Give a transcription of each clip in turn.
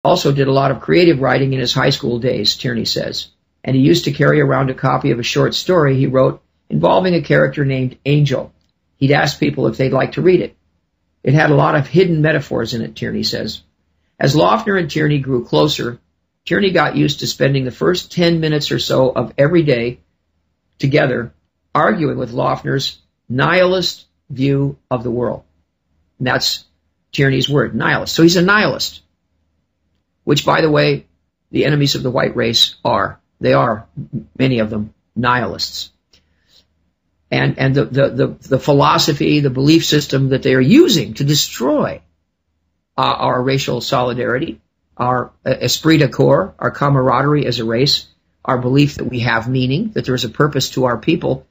also did a lot of creative writing in his high school days, Tierney says, and he used to carry around a copy of a short story he wrote involving a character named Angel. He'd ask people if they'd like to read it. It had a lot of hidden metaphors in it, Tierney says. As Loughner and Tierney grew closer, Tierney got used to spending the first 10 minutes or so of every day together arguing with Loughner's nihilist view of the world. And that's Tierney's word, nihilist. So he's a nihilist, which, by the way, the enemies of the white race are. They are, many of them, nihilists. And the philosophy, the belief system that they are using to destroy our racial solidarity, our esprit de corps, our camaraderie as a race, our belief that we have meaning, that there is a purpose to our people,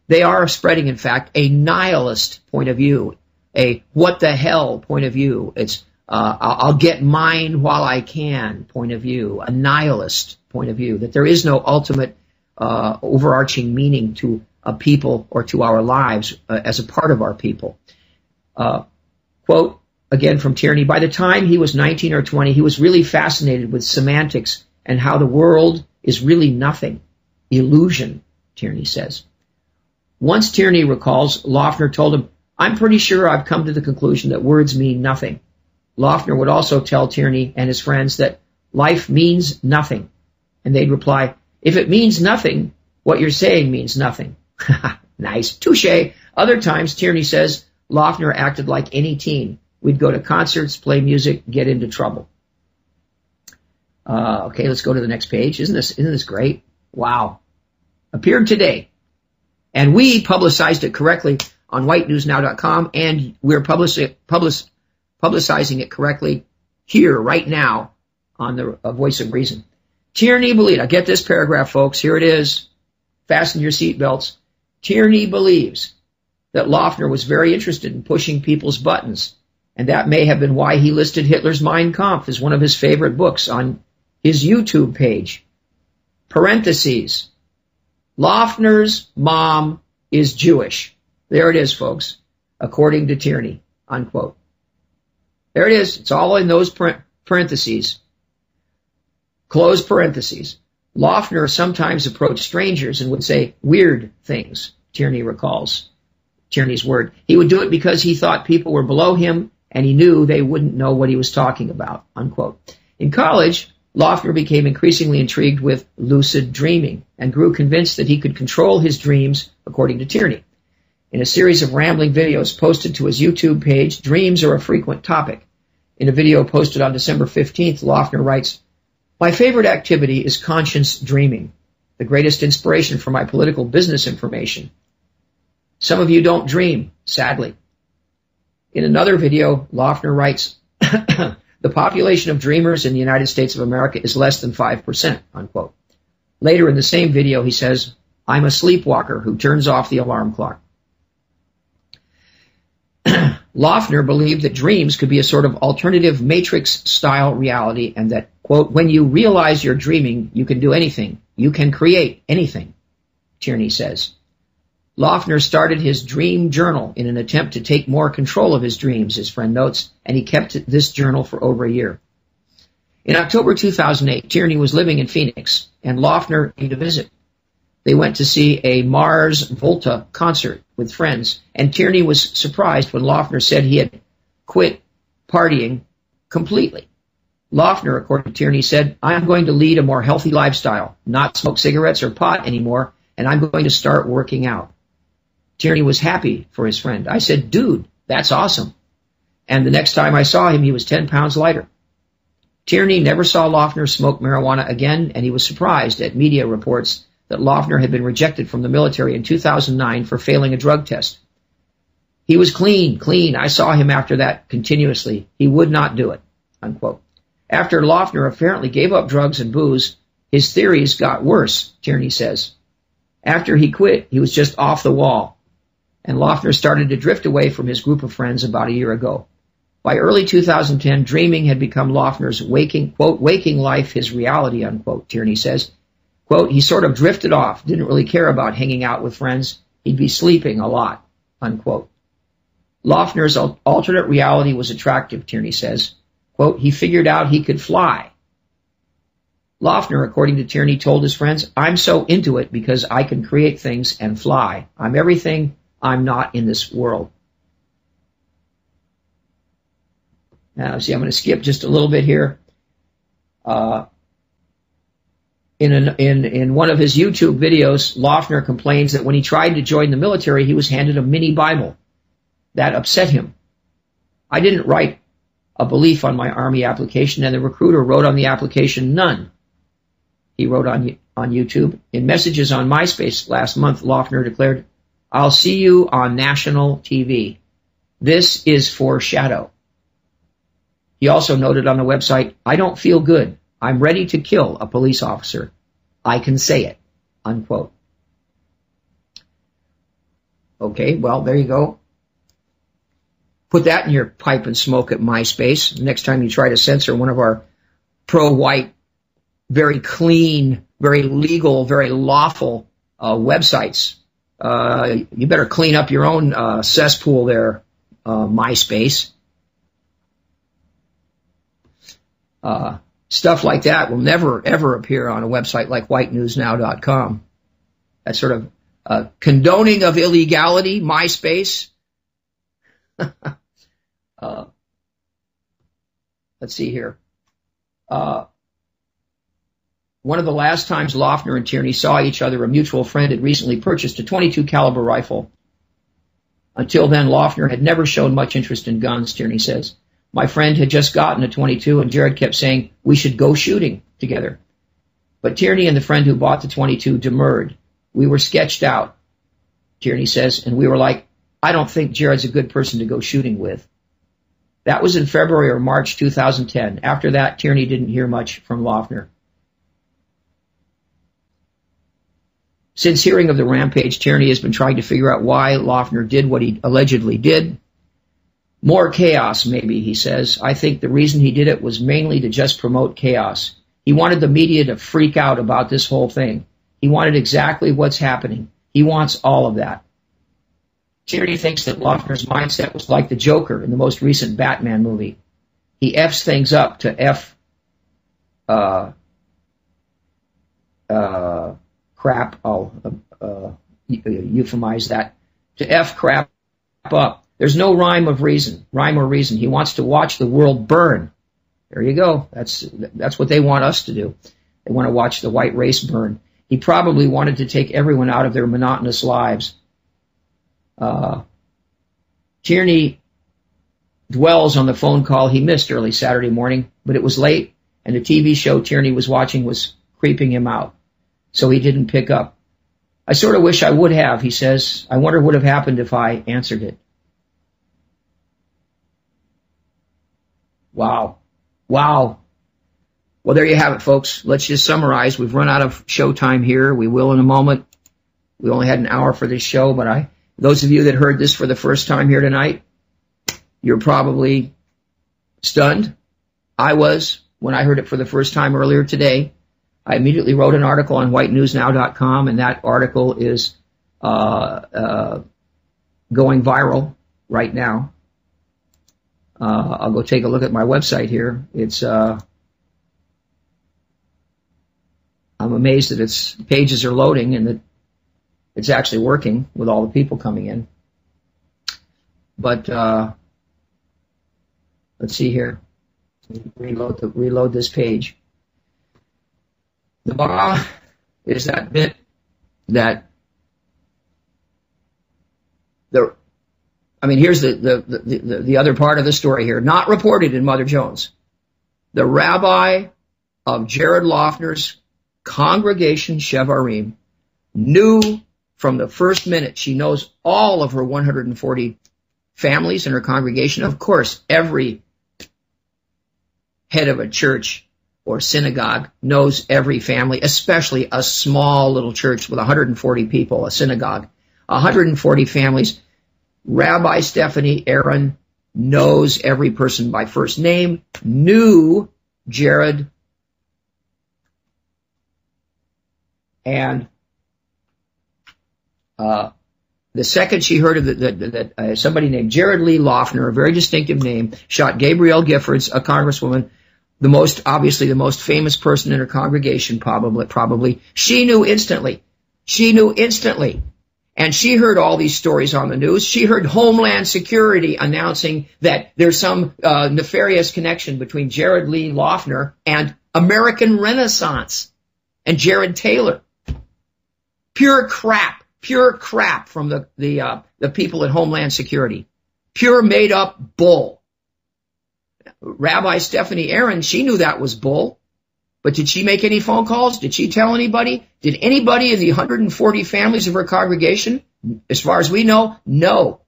they are spreading, in fact, a nihilist point of view, a what the hell point of view. It's I'll get mine while I can point of view, a nihilist point of view, that there is no ultimate overarching meaning to a people or to our lives as a part of our people. Quote, again from Tierney, by the time he was 19 or 20, he was really fascinated with semantics and how the world is really nothing. Illusion, Tierney says. Once, Tierney recalls, Loughner told him, I'm pretty sure I've come to the conclusion that words mean nothing. Loughner would also tell Tierney and his friends that life means nothing. And they'd reply, if it means nothing, what you're saying means nothing. Nice. Touche. Other times, Tierney says, Loughner acted like any teen. We'd go to concerts, play music, get into trouble. Okay, let's go to the next page. Isn't this great? Wow. Appeared today. And we publicized it correctly on whitenewsnow.com, and we're publicizing it correctly here, right now, on the Voice of Reason. Tierney believed, now get this paragraph, folks, here it is. Fasten your seatbelts. Tierney believes that Loughner was very interested in pushing people's buttons, and that may have been why he listed Hitler's Mein Kampf as one of his favorite books on his YouTube page. Parentheses. Loughner's mom is Jewish. There it is, folks, according to Tierney, unquote. There it is. It's all in those parentheses. Close parentheses. Loughner sometimes approached strangers and would say weird things, Tierney recalls. Tierney's word. He would do it because he thought people were below him and he knew they wouldn't know what he was talking about, unquote. In college, Loughner became increasingly intrigued with lucid dreaming and grew convinced that he could control his dreams, according to Tierney. In a series of rambling videos posted to his YouTube page, dreams are a frequent topic. In a video posted on December 15th, Loughner writes, my favorite activity is conscious dreaming, the greatest inspiration for my political business information. Some of you don't dream, sadly. In another video, Loughner writes, the population of dreamers in the United States of America is less than 5%, unquote. Later in the same video, he says, I'm a sleepwalker who turns off the alarm clock. Loughner believed that dreams could be a sort of alternative Matrix-style reality and that, quote, when you realize you're dreaming, you can do anything. You can create anything, Tierney says. Loughner started his dream journal in an attempt to take more control of his dreams, his friend notes, and he kept this journal for over a year. In October 2008, Tierney was living in Phoenix, and Loughner came to visit. They went to see a Mars Volta concert with friends, and Tierney was surprised when Loughner said he had quit partying completely. Loughner, according to Tierney, said, I'm going to lead a more healthy lifestyle, not smoke cigarettes or pot anymore, and I'm going to start working out. Tierney was happy for his friend. I said, dude, that's awesome. And the next time I saw him, he was 10 pounds lighter. Tierney never saw Loughner smoke marijuana again, and he was surprised at media reports that Loughner had been rejected from the military in 2009 for failing a drug test. He was clean. I saw him after that continuously. He would not do it, unquote. After Loughner apparently gave up drugs and booze, his theories got worse, Tierney says. After he quit, he was just off the wall, and Loughner started to drift away from his group of friends about a year ago. By early 2010, dreaming had become Loughner's waking, quote, waking life, his reality, unquote, Tierney says. Quote, he sort of drifted off, didn't really care about hanging out with friends. He'd be sleeping a lot, unquote. Loughner's alternate reality was attractive, Tierney says. quote, he figured out he could fly. Loughner, according to Tierney, told his friends, I'm so into it because I can create things and fly. I'm everything I'm not in this world. Now, see, I'm going to skip just a little bit here. In one of his YouTube videos, Loughner complains that when he tried to join the military, he was handed a mini Bible. That upset him. I didn't write a belief on my Army application, and the recruiter wrote on the application, none. He wrote on YouTube. In messages on MySpace last month, Loughner declared, I'll see you on national TV. This is foreshadow. He also noted on the website, I don't feel good. I'm ready to kill a police officer. I can say it, unquote. Okay, well, there you go. Put that in your pipe and smoke at MySpace. Next time you try to censor one of our pro-white, very clean, very legal, very lawful websites, you better clean up your own cesspool there, MySpace. Stuff like that will never, ever appear on a website like whitenewsnow.com. That sort of condoning of illegality, MySpace. Let's see here. One of the last times Loughner and Tierney saw each other, a mutual friend had recently purchased a .22 caliber rifle. Until then, Loughner had never shown much interest in guns, Tierney says. My friend had just gotten a .22, and Jared kept saying we should go shooting together. But Tierney and the friend who bought the .22 demurred. We were sketched out, Tierney says, and we were like, I don't think Jared's a good person to go shooting with. That was in February or March 2010. After that, Tierney didn't hear much from Loughner. Since hearing of the rampage, Tierney has been trying to figure out why Loughner did what he allegedly did. More chaos, maybe, he says. I think the reason he did it was mainly to just promote chaos. He wanted the media to freak out about this whole thing. He wanted exactly what's happening. He wants all of that. Tierney thinks that Loughner's mindset was like the Joker in the most recent Batman movie. He F's things up to F crap. I'll euphemize that. To F crap up. There's no rhyme or reason. He wants to watch the world burn. There you go. That's what they want us to do. They want to watch the white race burn. He probably wanted to take everyone out of their monotonous lives. Tierney dwells on the phone call he missed early Saturday morning, but it was late, and the TV show Tierney was watching was creeping him out, so he didn't pick up. I sort of wish I would have, he says. I wonder what would have happened if I answered it. Wow. Wow. Well, there you have it, folks. Let's just summarize. We've run out of show time here. We will in a moment. We only had an hour for this show, but those of you that heard this for the first time here tonight, you're probably stunned. I was when I heard it for the first time earlier today. I immediately wrote an article on whitenewsnow.com, and that article is going viral right now. I'll go take a look at my website here. It's I'm amazed that its pages are loading and that it's actually working with all the people coming in. But let's see here. Reload this page. The bomb is that bit that here's the other part of the story here, not reported in Mother Jones. The rabbi of Jared Loughner's congregation, Shevarim, knew from the first minute. She knows all of her 140 families in her congregation. Of course, every head of a church or synagogue knows every family, especially a small little church with 140 people, a synagogue, 140 families. Rabbi Stephanie Aaron knows every person by first name, knew Jared, and The second she heard of that somebody named Jared Lee Loughner, a very distinctive name, shot Gabrielle Giffords, a congresswoman, obviously the most famous person in her congregation, probably. She knew instantly. And she heard all these stories on the news. She heard Homeland Security announcing that there's some nefarious connection between Jared Lee Loughner and American Renaissance and Jared Taylor. Pure crap from the people at Homeland Security. Pure made up bull. Rabbi Stephanie Aaron, she knew that was bull. But did she make any phone calls? Did she tell anybody? Did anybody in the 140 families of her congregation? As far as we know, no.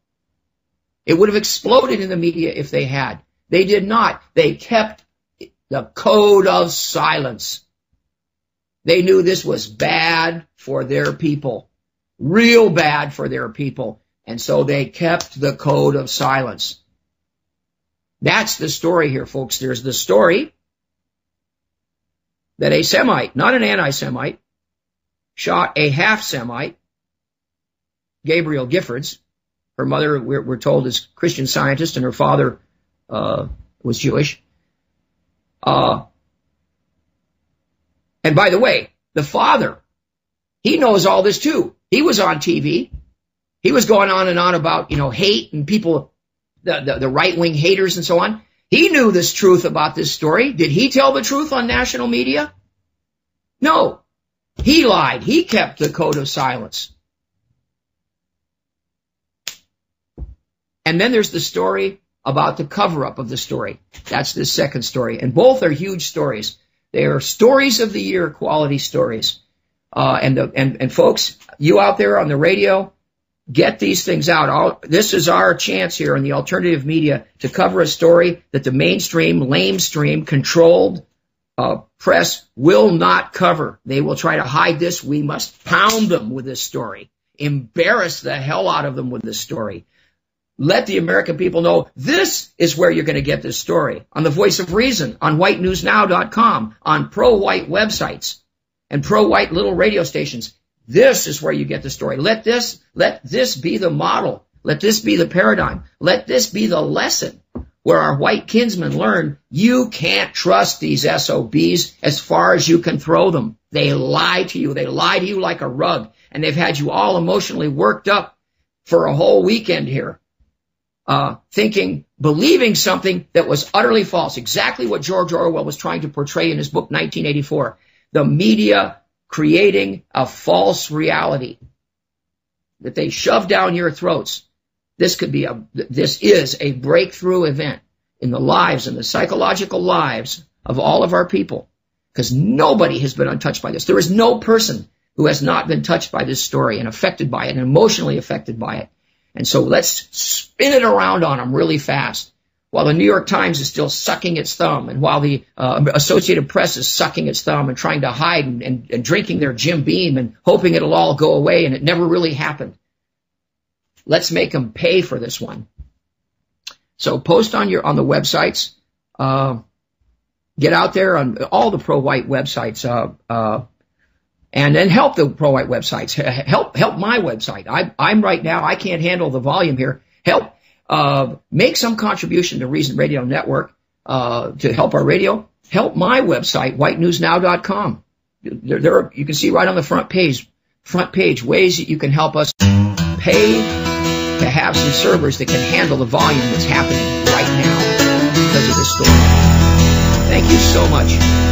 It would have exploded in the media if they had. They did not. They kept the code of silence. They knew this was bad for their people. Real bad for their people. And so they kept the code of silence. That's the story here, folks. There's the story that a Semite, not an anti-Semite, shot a half-Semite, Gabrielle Giffords. Her mother, we're told, is a Christian Scientist, and her father was Jewish. And by the way, the father, he knows all this too. He was on TV. He was going on and on about, hate and people, the right-wing haters and so on. He knew this truth about this story. Did he tell the truth on national media? No. He lied. He kept the code of silence. And then there's the story about the cover-up of the story. That's the second story. And both are huge stories. They are stories of the year, quality stories. And folks, you out there on the radio, get these things out. This is our chance here in the alternative media to cover a story that the mainstream, lamestream, controlled press will not cover. They will try to hide this. We must pound them with this story. Embarrass the hell out of them with this story. Let the American people know this is where you're going to get this story. On the Voice of Reason, on whitenewsnow.com, on pro-white websites, and pro-white little radio stations. This is where you get the story. Let this be the model. Let this be the paradigm. Let this be the lesson where our white kinsmen learn you can't trust these SOBs as far as you can throw them. They lie to you. They lie to you like a rug. And they've had you all emotionally worked up for a whole weekend here, believing something that was utterly false. Exactly what George Orwell was trying to portray in his book 1984. The media creating a false reality that they shove down your throats. This is a breakthrough event in the lives and the psychological lives of all of our people, because nobody has been untouched by this. There is no person who has not been touched by this story and affected by it and emotionally affected by it. And so let's spin it around on them really fast. While the New York Times is still sucking its thumb, and while the Associated Press is sucking its thumb and trying to hide and drinking their Jim Beam and hoping it'll all go away, and it never really happened. Let's make them pay for this one. So post on the websites. Get out there on all the pro-white websites, and then help the pro-white websites. Help my website. I'm right now. I can't handle the volume here. Help. Make some contribution to Reason Radio Network to help our radio. Help my website, whitenewsnow.com. There you can see right on the front page ways that you can help us pay to have some servers that can handle the volume that's happening right now because of this story. Thank you so much.